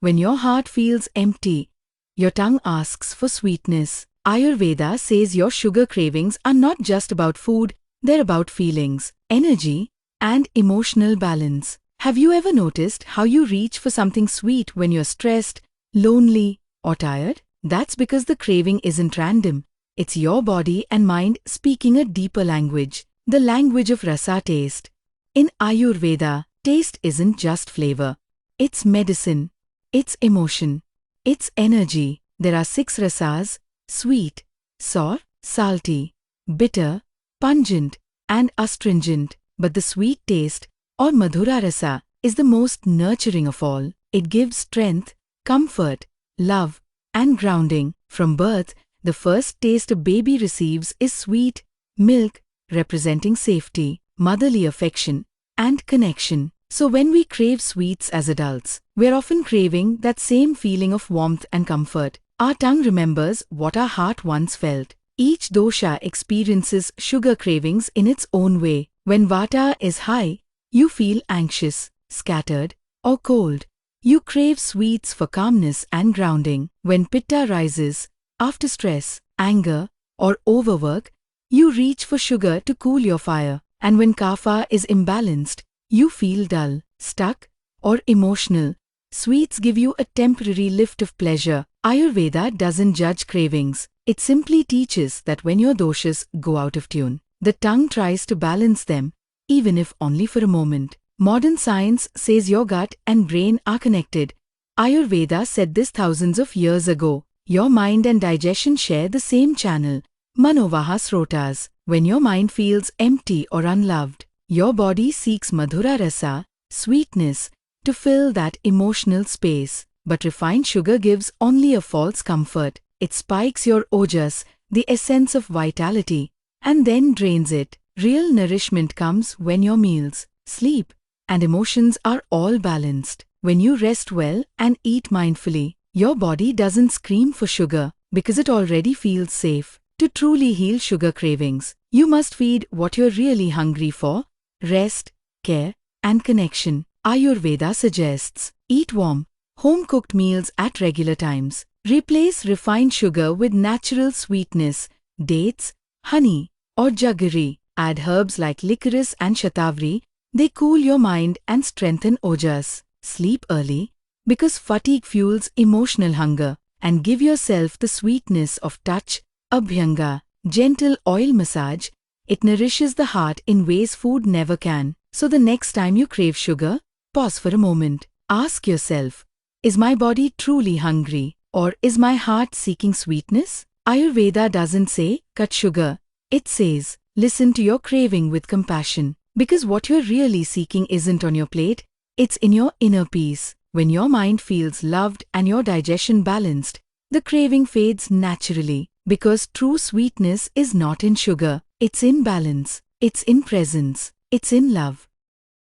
When your heart feels empty, your tongue asks for sweetness. Ayurveda says your sugar cravings are not just about food, they're about feelings, energy, and emotional balance. Have you ever noticed how you reach for something sweet when you're stressed, lonely, or tired? That's because the craving isn't random. It's your body and mind speaking a deeper language, the language of rasa taste. In Ayurveda, taste isn't just flavor. It's medicine. It's emotion. It's energy. There are 6 rasas: sweet, sour, salty, bitter, pungent, and astringent. But the sweet taste, or Madhura Rasa, is the most nurturing of all. It gives strength, comfort, love, and grounding. From birth, the first taste a baby receives is sweet milk, representing safety, motherly affection, and connection. So when we crave sweets as adults, we're often craving that same feeling of warmth and comfort. Our tongue remembers what our heart once felt. Each dosha experiences sugar cravings in its own way. When vata is high, you feel anxious, scattered, or cold. You crave sweets for calmness and grounding. When pitta rises, after stress, anger, or overwork, you reach for sugar to cool your fire. And when kapha is imbalanced, you feel dull, stuck, or emotional. Sweets give you a temporary lift of pleasure. Ayurveda doesn't judge cravings. It simply teaches that when your doshas go out of tune, the tongue tries to balance them, even if only for a moment. Modern science says your gut and brain are connected. Ayurveda said this thousands of years ago. Your mind and digestion share the same channel, Manovaha Srotas. When your mind feels empty or unloved, your body seeks Madhura Rasa, sweetness, to fill that emotional space. But refined sugar gives only a false comfort. It spikes your Ojas, the essence of vitality, and then drains it. Real nourishment comes when your meals, sleep, and emotions are all balanced. When you rest well and eat mindfully, your body doesn't scream for sugar because it already feels safe. To truly heal sugar cravings, you must feed what you're really hungry for: rest, care, and connection. Ayurveda suggests eat warm, home-cooked meals at regular times. Replace refined sugar with natural sweetness, dates, honey, or jaggery. Add herbs like licorice and shatavari. They cool your mind and strengthen ojas. Sleep early, because fatigue fuels emotional hunger. And give yourself the sweetness of touch, abhyanga, gentle oil massage. It nourishes the heart in ways food never can. So the next time you crave sugar, pause for a moment. Ask yourself, is my body truly hungry, or is my heart seeking sweetness? Ayurveda doesn't say, cut sugar. It says, listen to your craving with compassion. Because what you're really seeking isn't on your plate, it's in your inner peace. When your mind feels loved and your digestion balanced, the craving fades naturally. Because true sweetness is not in sugar, it's in balance, it's in presence, it's in love.